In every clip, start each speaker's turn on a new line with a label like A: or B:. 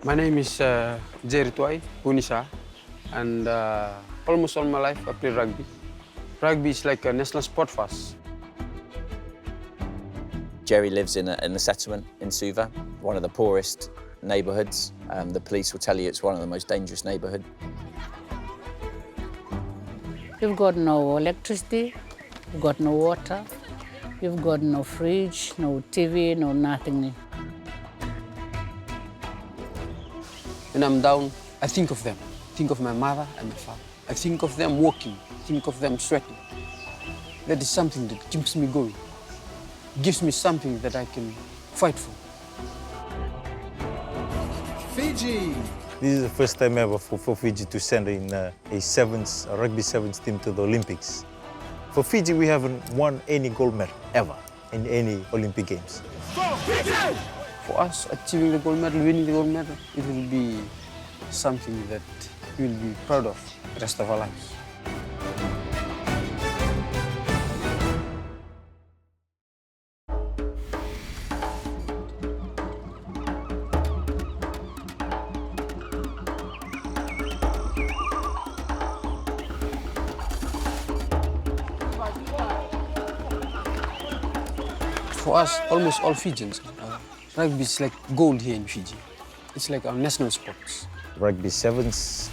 A: My name is Jerry Tuai Punisa, and almost all my life I play rugby. Rugby is like a national sport for us.
B: Jerry lives in a settlement in Suva, one of the poorest neighbourhoods. The police will tell you it's one of the most dangerous neighbourhoods.
C: You've got no electricity, you've got no water, you've got no fridge, no TV, no nothing.
A: When I'm down, I think of them. I think of my mother and my father. I think of them walking, I think of them sweating. That is something that keeps me going. Gives me something that I can fight for.
D: Fiji!
E: This is the first time ever for Fiji to send in a rugby sevens team to the Olympics. For Fiji, we haven't won any gold medal ever in any Olympic Games.
A: For us, achieving the gold medal, winning the gold medal, it will be something that we will be proud of the rest of our lives. For us, almost all Fijians, rugby is like gold here in Fiji. It's like our national sports.
E: Rugby sevens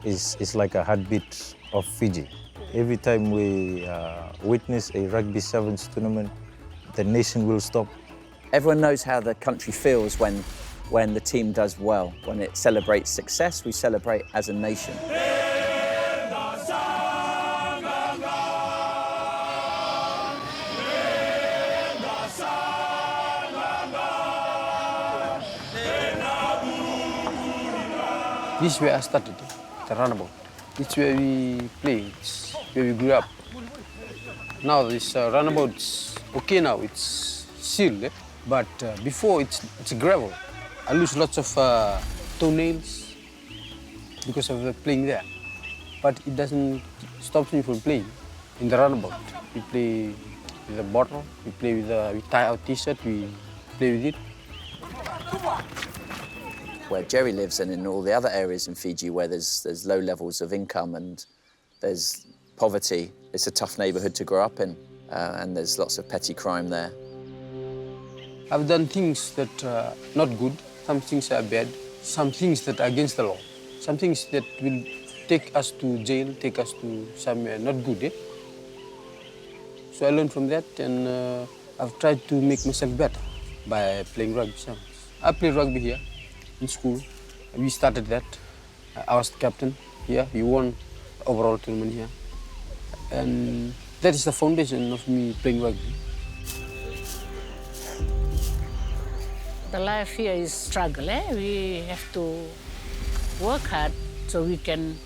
E: is like a heartbeat of Fiji. Every time we witness a rugby sevens tournament, the nation will stop.
B: Everyone knows how the country feels when the team does well. When it celebrates success, we celebrate as a nation.
A: This is where I started, the runabout. It's where we play, it's where we grew up. Now this runabout is okay now, it's sealed, but before it's gravel. I lose lots of toenails because of playing there. But it doesn't stop me from playing in the runabout. We play with a bottle, we tie our t-shirt, we play with it.
B: Where Jerry lives and in all the other areas in Fiji where there's low levels of income and there's poverty, it's a tough neighbourhood to grow up in, and there's lots of petty crime there.
A: I've done things that are not good, some things are bad, some things that are against the law, some things that will take us to jail, take us to somewhere not good. So I learned from that, and I've tried to make myself better by playing rugby. I played rugby here in school. We started that. I was the captain here. We won the overall tournament here. And that is the foundation of me playing rugby.
C: The life here is struggle. We have to work hard so we can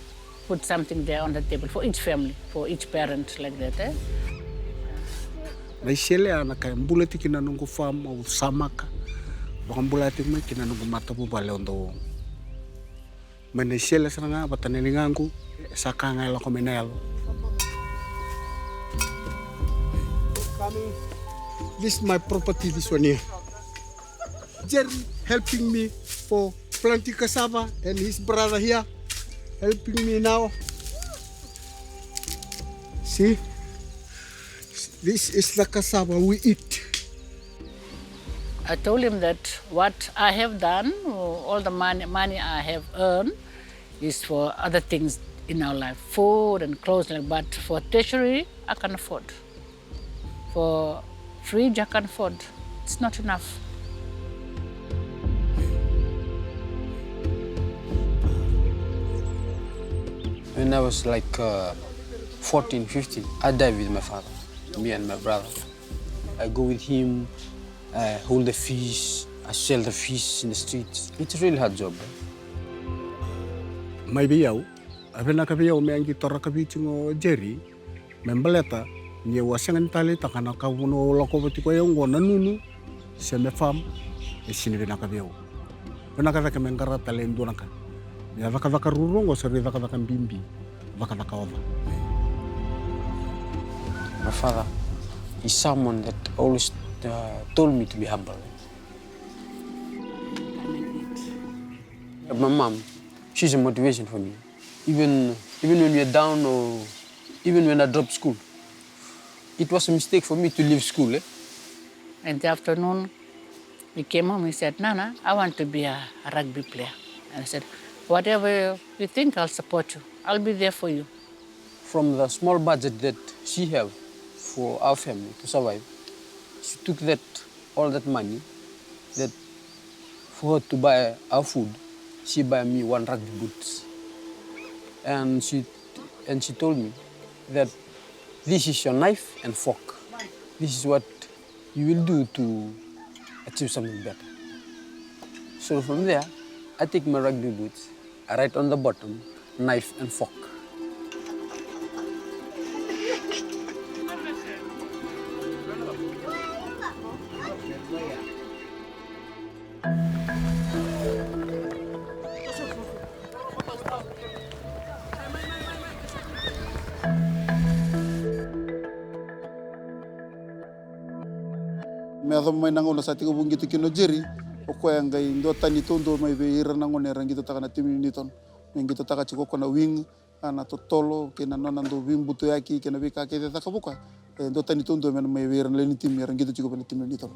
C: put something there on the table for each family, for each parent, like that.
D: Naisele ana kay mbulati kinanungu farm o samaka. Baka mbulati mo kinanungu matapu bale ondo. Naisele sana batanelingangu sakanga la komenelo. This is my property, this one here. Jerry helping me for planting cassava and his brother here helping me now. See? This is the cassava we eat.
C: I told him that what I have done, all the money I have earned, is for other things in our life, food and clothes. But for tertiary, I can afford. For fridge, I can afford. It's not enough.
A: When I was like 14, 15, I dive with my father, me and my brother. I go with him, I hold the fish, I sell the fish in the streets. It's a really hard job.
D: May biyaw, abena ka biyaw may angi tora ka bitingo Jerry, membaleta, niya wasangan tali takana ka uno lako bati ko yung nanunu, se me fam, e sinibina ka biyaw. Bena ka ka mengara tali ndona ka. Ya vaka rurungo so vaka mbimbi, vaka ova.
A: My father is someone that always told me to be humble. My mom, she's a motivation for me. Even when we're down or even when I drop school. It was a mistake for me to leave school.
C: In the afternoon, we came home, he said, Nana, I want to be a rugby player. And I said, whatever you think, I'll support you. I'll be there for you.
A: From the small budget that she have for our family to survive, she took all that money that for her to buy our food, she buy me one rugby boots. And she told me that this is your knife and fork. This is what you will do to achieve something better. So from there, I take my rugby boots, I write on the bottom, knife and fork.
F: Me adho mai nangola sa tigo bungito kino Jerry o ko yang gai ndo tani tondo mai be ira nangone rangito taka na timi niton ngito taka chiko kona wing ana to tolo kena nona ndo wimbuto yaki kena bika ke taka buka ndo tani tondo men mai be ira leni timi rangito chiko pele timi niton.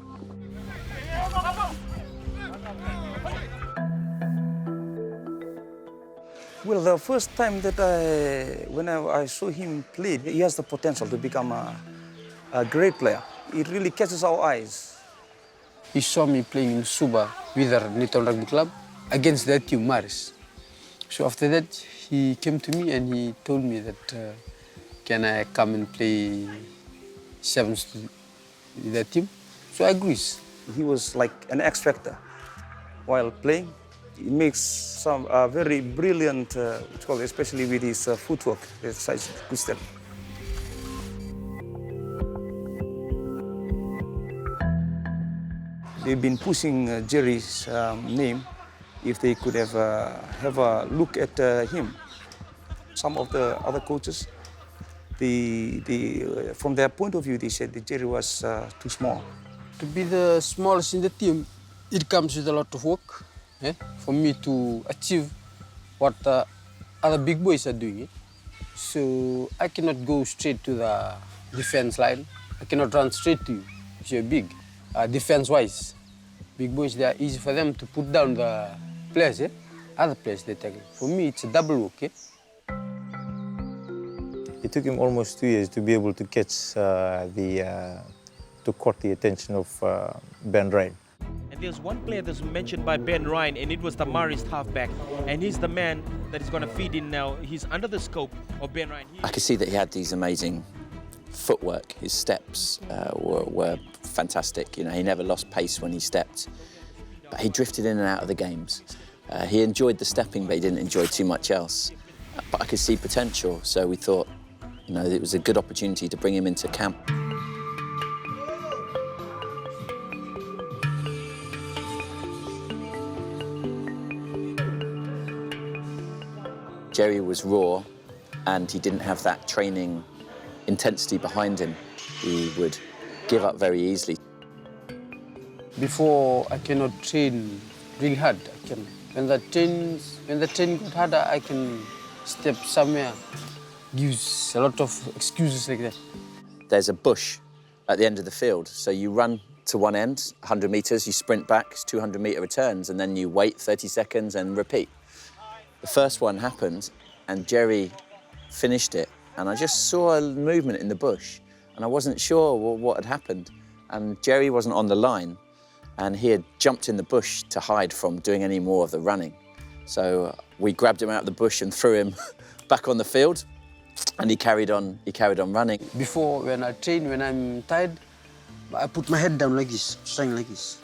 G: Well, the first time that when I saw him play, he has the potential to become a great player. It really catches our eyes.
A: He saw me playing in Suba with our Newton Rugby Club against their team, Maris. So after that, he came to me and he told me that can I come and play sevens with their team? So I agreed.
G: He was like an X factor while playing. He makes some very brilliant, especially with his footwork, his size, good step. They've been pushing Jerry's name if they could have a look at him. Some of the other coaches, from their point of view, they said that Jerry was too small.
A: To be the smallest in the team, it comes with a lot of work. For me to achieve what the other big boys are doing. So I cannot go straight to the defense line. I cannot run straight to you if you're big. Defense-wise, big boys, they are easy for them to put down the players, other players they take. For me, it's a double work.
E: It took him almost 2 years to be able to catch to caught the attention of Ben Ryan.
H: And there's one player that's mentioned by Ben Ryan, and it was the Marist halfback. And he's the man that is going to feed in now. He's under the scope of Ben Ryan.
B: I could see that he had these amazing footwork. His steps were fantastic. You know, he never lost pace when he stepped. But he drifted in and out of the games. He enjoyed the stepping, but he didn't enjoy too much else. But I could see potential, so we thought, you know, it was a good opportunity to bring him into camp. Jerry was raw and he didn't have that training intensity behind him. He would give up very easily.
A: Before, I cannot train really hard. When the train got harder, I can step somewhere, gives a lot of excuses like that.
B: There's a bush at the end of the field, so you run to one end, 100 metres, you sprint back, 200-metre returns, and then you wait 30 seconds and repeat. The first one happened, and Jerry finished it, and I just saw a movement in the bush, and I wasn't sure what had happened. And Jerry wasn't on the line, and he had jumped in the bush to hide from doing any more of the running. So we grabbed him out of the bush and threw him back on the field, and he carried on running.
A: Before, when I train, when I'm tired, I put my head down like this, trying like this.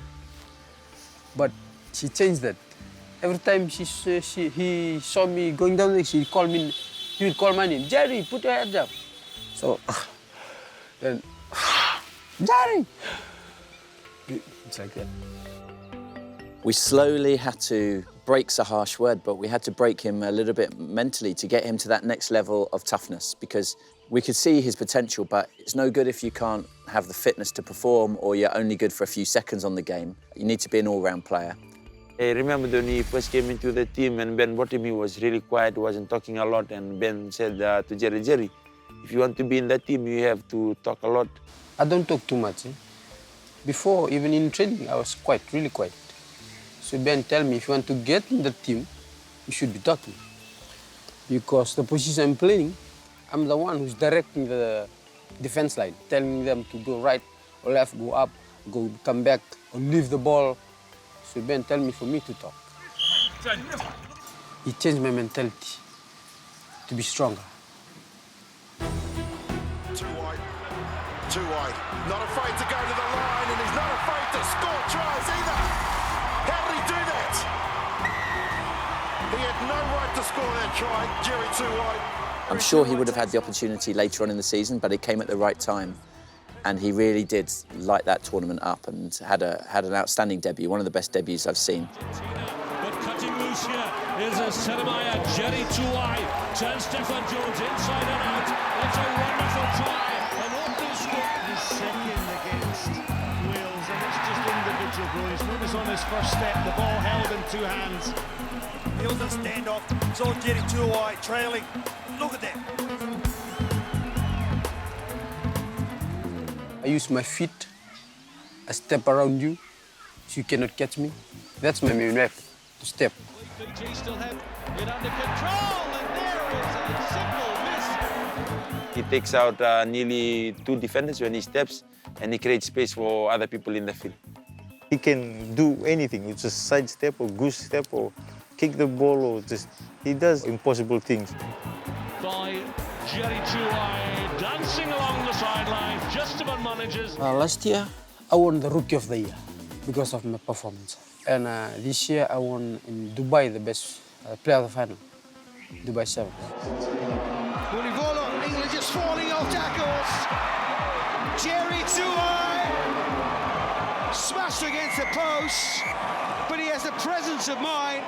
A: But she changed that. Every time he saw me going down, he would call my name, Jerry, put your head down. So then, Jerry! It's like that.
B: We slowly had to break's a harsh word, but we had to break him a little bit mentally to get him to that next level of toughness, because we could see his potential, but it's no good if you can't have the fitness to perform or you're only good for a few seconds on the game. You need to be an all-round player.
I: I remember when he first came into the team and Ben brought him, he was really quiet, wasn't talking a lot, and Ben said to Jerry, if you want to be in that team, you have to talk a lot.
A: I don't talk too much. Before, even in training, I was quiet, really quiet. So Ben tell me, if you want to get in the team, you should be talking. Because the position I'm playing, I'm the one who's directing the defense line, telling them to go right or left, go up, go come back, or leave the ball. So Ben tell me for me to talk. He changed my mentality to be stronger.
J: Too wide. Not afraid to go to the line, and he's not afraid to score tries either. How did he do that? He had no right to score that try, Jerry too wide.
B: I'm sure he would have had the opportunity later on in the season, but it came at the right time. And he really did light that tournament up and had an outstanding debut, one of the best debuts I've seen.
K: But cutting loose here is a Seremeia, Jerry too wide, turns Stefan Jones inside and out. It's a wonderful try, an open score.
L: His second against Wales, and it's just individual brilliance. Notice on his first step, the ball held in two hands.
J: Heels a standoff, so Jerry too wide, trailing. Look at that.
A: I use my feet, I step around you, so you cannot catch me. That's my main weapon, to step.
K: Fiji still have it under control, and there is a simple miss.
I: He takes out nearly 2 defenders when he steps, and he creates space for other people in the field.
E: He can do anything. It's just side step or goose step or kick the ball or just, he does impossible things.
K: By Jerry Chuai, dancing along the sideline, just about manages.
A: Last year, I won the Rookie of the Year because of my performance. And this year, I won in Dubai the best player of the final, Dubai 7.
L: Univolo, England just falling off tackles. Jerry Chuai smashed against the post, but he has the presence of mind.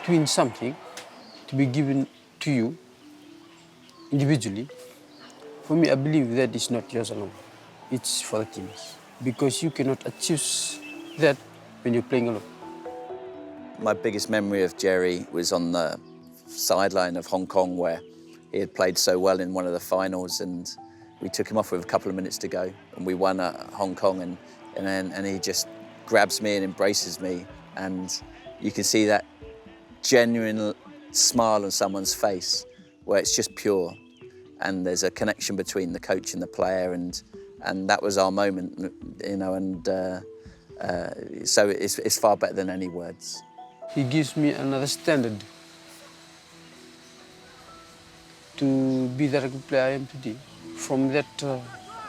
A: To win something, to be given to you individually, for me, I believe that is not yours alone. It's for the teams. Because you cannot achieve that when you're playing alone.
B: My biggest memory of Jerry was on the sideline of Hong Kong, where he had played so well in one of the finals, and we took him off with a couple of minutes to go, and we won at Hong Kong, and he just grabs me and embraces me, and you can see that genuine smile on someone's face, where it's just pure, and there's a connection between the coach and the player, and that was our moment, you know, and so it's far better than any words.
A: He gives me another standard to be the rugby player I am today. From that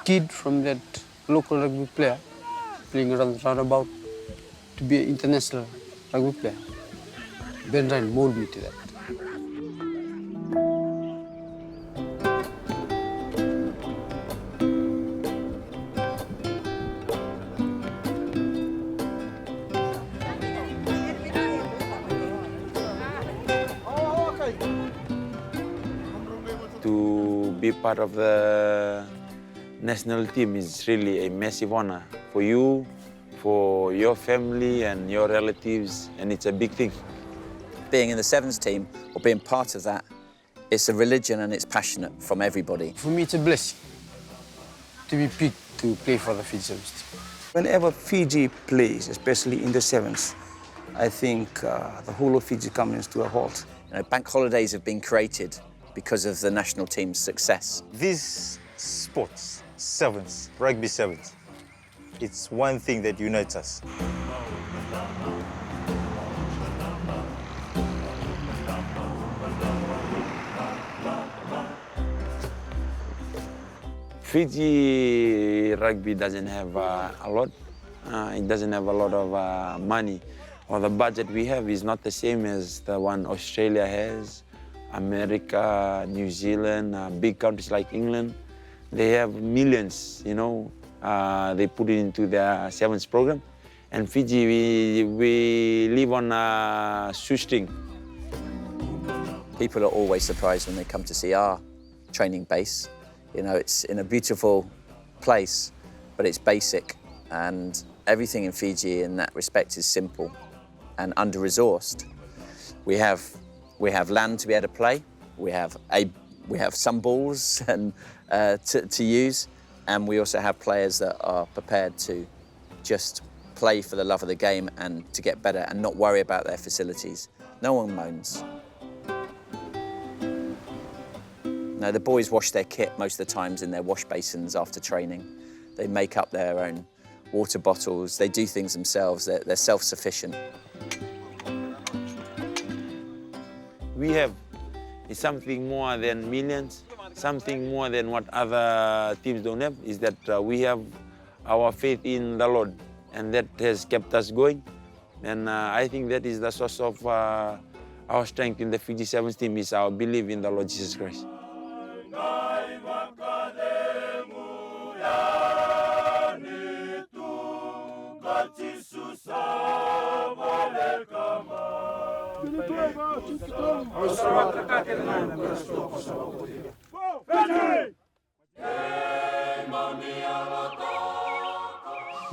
A: kid, from that local rugby player, playing around roundabout, to be an international rugby player. Ben Ryan molded me to that.
I: To be part of the national team is really a massive honor for you, for your family and your relatives, and it's a big thing.
B: Being in the Sevens team, or being part of that, it's a religion and it's passionate from everybody.
A: For me, it's a blessing to be picked to play for the Fiji Sevens team.
G: Whenever Fiji plays, especially in the Sevens, I think the whole of Fiji comes to a halt.
B: You know, bank holidays have been created because of the national team's success.
E: These sports, sevens, rugby sevens, it's one thing that unites us.
I: Fiji rugby doesn't have a lot. It doesn't have a lot of money. Or the budget we have is not the same as the one Australia has, America, New Zealand, big countries like England. They have millions, you know. They put it into their sevens program. And Fiji, we live on a shoestring.
B: People are always surprised when they come to see our training base. You know, it's in a beautiful place, but it's basic, and everything in Fiji in that respect is simple. and under-resourced. We have land to be able to play. We have some balls and to use, and we also have players that are prepared to just play for the love of the game and to get better and not worry about their facilities. No one moans. No, the boys wash their kit most of the times in their wash basins after training. They make up their own water bottles. They do things themselves. They're self-sufficient.
I: We have something more than millions, something more than what other teams don't have, is that we have our faith in the Lord, and that has kept us going. And I think that is the source of our strength in the Fiji Sevens team, is our belief in the Lord Jesus Christ.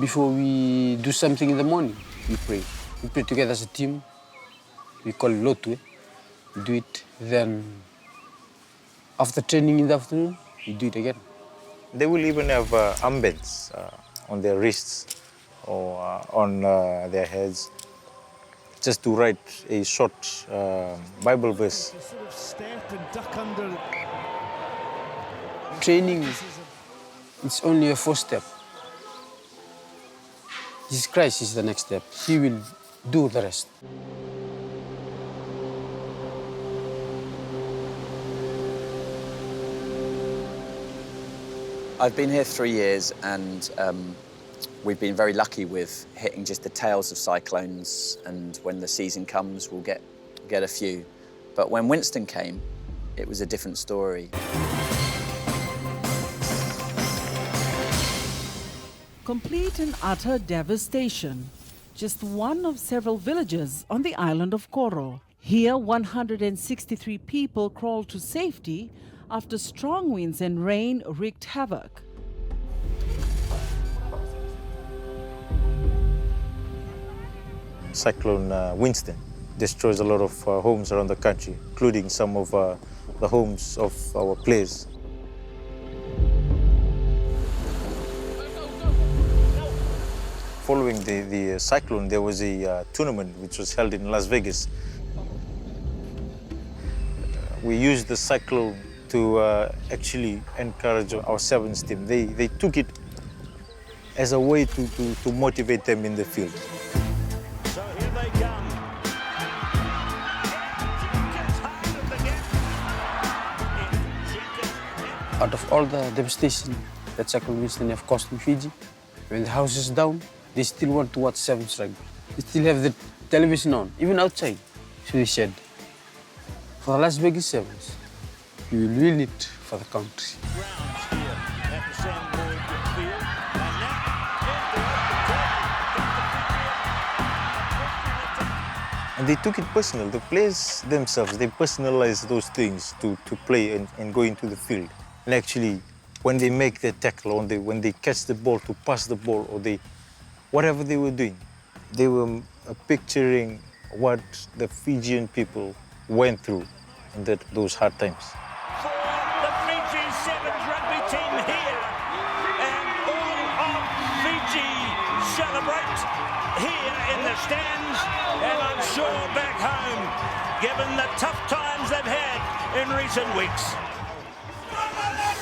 A: Before we do something in the morning, we pray. We pray together as a team. We call it Lotwe. We do it. Then, after training in the afternoon, we do it again.
E: They will even have armbands on their wrists or on their heads, just to write a short Bible verse.
A: Training, it's only a first step. Jesus Christ is the next step. He will do the rest.
B: I've been here 3 years, and we've been very lucky with hitting just the tails of cyclones, and when the season comes, we'll get a few. But when Winston came, it was a different story.
M: Complete and utter devastation. Just one of several villages on the island of Koro. Here, 163 people crawled to safety after strong winds and rain wreaked havoc.
E: Cyclone Winston destroys a lot of homes around the country, including some of the homes of our players. Following the cyclone, there was a tournament which was held in Las Vegas. We used the cyclone to actually encourage our sevens team. They took it as a way to motivate them in the field.
K: So here they come.
A: Out of all the devastation that Cyclone Winston have caused in Fiji, when the house is down, they still want to watch sevens rugby. They still have the television on, even outside, through the shed. For the Las Vegas Sevens, we will win it for the country.
E: And they took it personal. The players themselves, they personalized those things to play and go into the field. And actually, when they make their tackle, or when they catch the ball, to pass the ball, or whatever they were doing, they were picturing what the Fijian people went through in those hard times.
K: For the Fiji Sevens rugby team here, and all of Fiji celebrate here in the stands, and I'm sure back home, given the tough times they've had in recent weeks.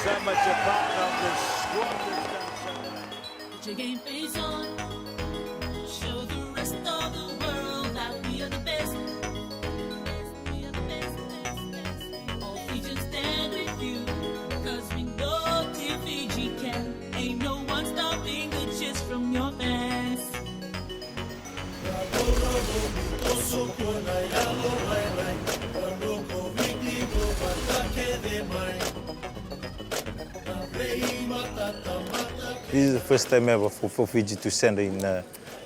K: So much a part of this squad that's done so.
N: Put your game face on. Show the rest of the world that we are the best. We are the best. All Fijians stand with you, 'cause we know Team Fiji can. Ain't no one stopping the cheers from your fans.
E: This is the first time ever for Fiji to send in a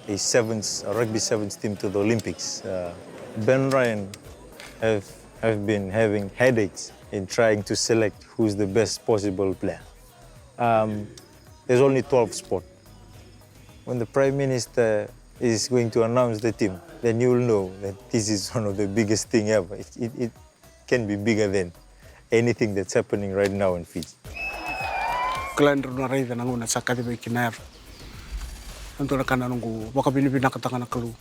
E: rugby sevens team to the Olympics. Ben Ryan have been having headaches in trying to select who's the best possible player. There's only 12 spots. When the Prime Minister is going to announce the team, then you'll know that this is one of the biggest thing ever. It can be bigger than anything that's happening right now in Fiji.
D: Klan runa rei na nguna sa kadibe kinar. Anto na kana nungu waka binibina katakana kalu.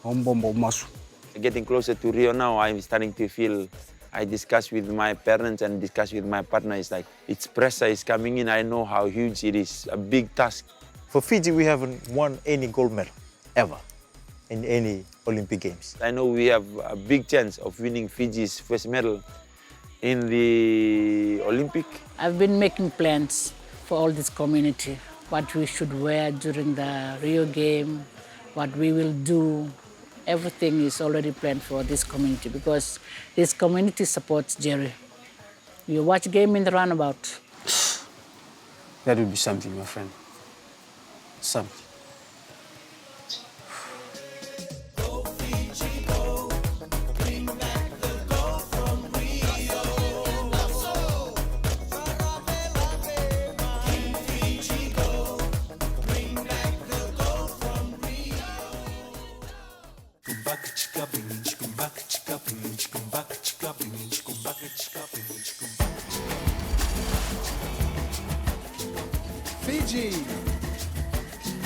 D: Ombombo masu.
I: Getting closer to Rio now, I'm starting to feel, I discuss with my parents and discuss with my partner, it's like, its pressure is coming in, I know how huge it is, a big task.
E: For Fiji, we haven't won any gold medal, ever, in any Olympic Games.
I: I know we have a big chance of winning Fiji's first medal in the Olympic.
C: I've been making plans for all this community, what we should wear during the Rio game, what we will do. Everything is already planned for this community because this community supports Jerry. You watch game in the runabout.
A: That would be something, my friend. Something.
L: Fiji.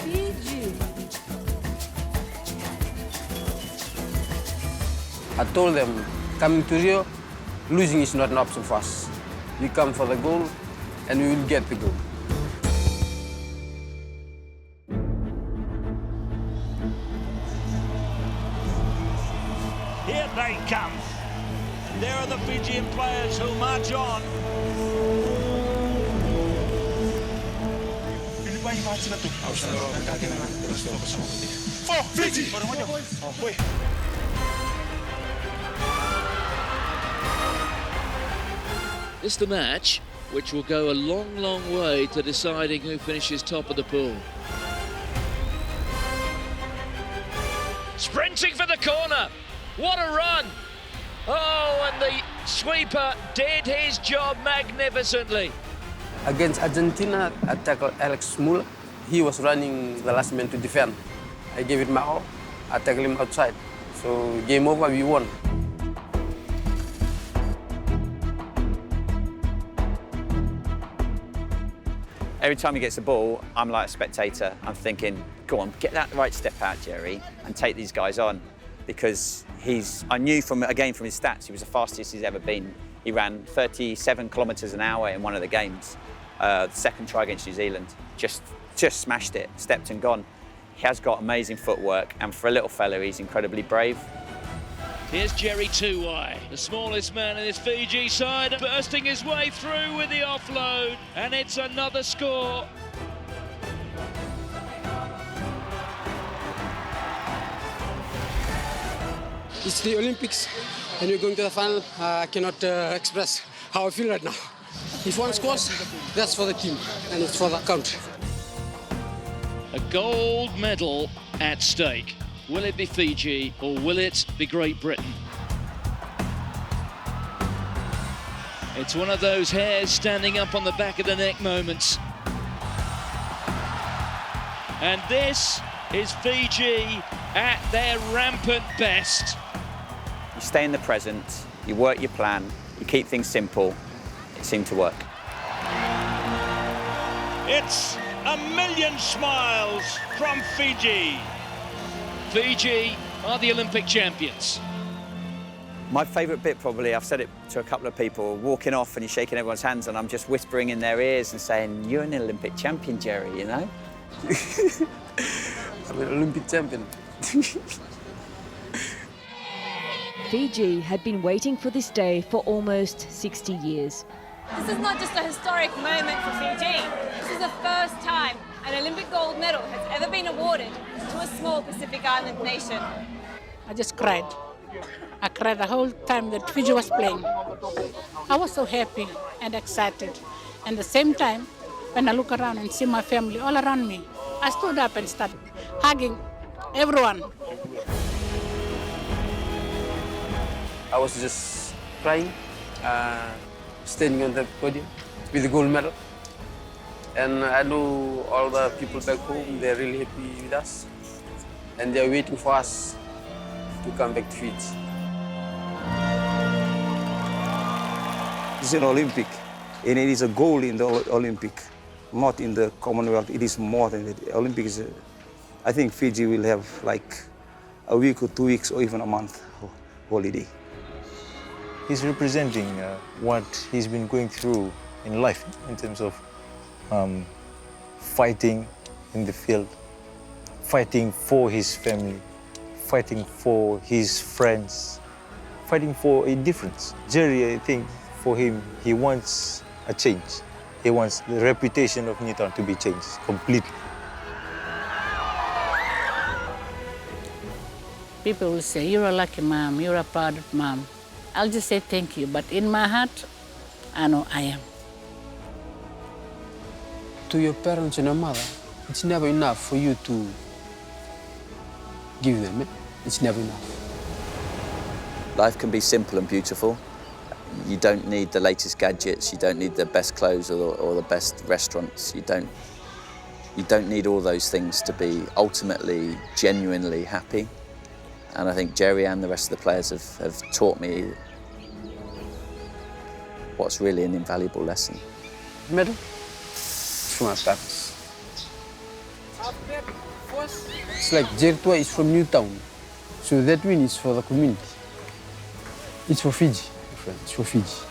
M: Fiji.
A: I told them, coming to Rio, losing is not an option for us. We come for the goal, and we will get the goal.
K: Here they come. There are the Fijian players who march on.
J: For Fiji!
O: It's the match which will go a long, long way to deciding who finishes top of the pool. Sprinting for the corner. What a run. Oh, and the sweeper did his job magnificently.
A: Against Argentina, I tackled Alex Muller. He was running the last man to defend. I gave it my all. I tackled him outside. So game over, we won.
B: Every time he gets the ball, I'm like a spectator. I'm thinking, go on, get that right step out, Jerry, and take these guys on. Because I knew from his stats, he was the fastest he's ever been. He ran 37 kilometres an hour in one of the games. The second try against New Zealand, just smashed it, stepped and gone. He has got amazing footwork, and for a little fella, he's incredibly brave.
O: Here's Jerry Tuwai, the smallest man in this Fiji side, bursting his way through with the offload, and it's another score.
A: It's the Olympics, and we're going to the final. I cannot express how I feel right now. If one scores, that's for the team, and it's for the country.
O: A gold medal at stake. Will it be Fiji or will it be Great Britain? It's one of those hairs standing up on the back of the neck moments. And this is Fiji at their rampant best.
B: You stay in the present, you work your plan, you keep things simple. It seemed to work.
K: It's a million smiles from Fiji.
O: Fiji are the Olympic champions.
B: My favourite bit probably, I've said it to a couple of people, walking off and you're shaking everyone's hands and I'm just whispering in their ears and saying, you're an Olympic champion, Jerry, you know?
A: I'm an Olympic champion.
P: Fiji had been waiting for this day for almost 60 years.
Q: This is not just a historic moment for Fiji. This is the first time an Olympic gold medal has ever been awarded to a small Pacific Island nation.
C: I just cried. I cried the whole time that Fiji was playing. I was so happy and excited. And at the same time, when I look around and see my family all around me, I stood up and started hugging everyone.
A: I was just crying, standing on the podium with the gold medal. And I know all the people back home, they're really happy with us. and they're waiting for us to come back to Fiji.
G: It's an Olympic, and it is a gold in the Olympic, not in the Commonwealth. It is more than the Olympic. I think Fiji will have like a week or 2 weeks or even a month holiday.
E: He's representing what he's been going through in life in terms of fighting in the field, fighting for his family, fighting for his friends, fighting for a difference. Jerry, I think, for him, he wants a change. He wants the reputation of Newtown to be changed completely.
C: People will say, you're a lucky mom, you're a proud mom. I'll just say thank you, but in my heart, I know I am.
A: To your parents and your mother, it's never enough for you to give them. It's never enough.
B: Life can be simple and beautiful. You don't need the latest gadgets, you don't need the best clothes or the best restaurants. You don't need all those things to be ultimately, genuinely happy. And I think Jerry and the rest of the players have taught me what's really an invaluable lesson.
A: Medal? It's from our parents. It's like Jerry Tua is from Newtown, so that win is for the community. It's for Fiji, my friend. It's for Fiji.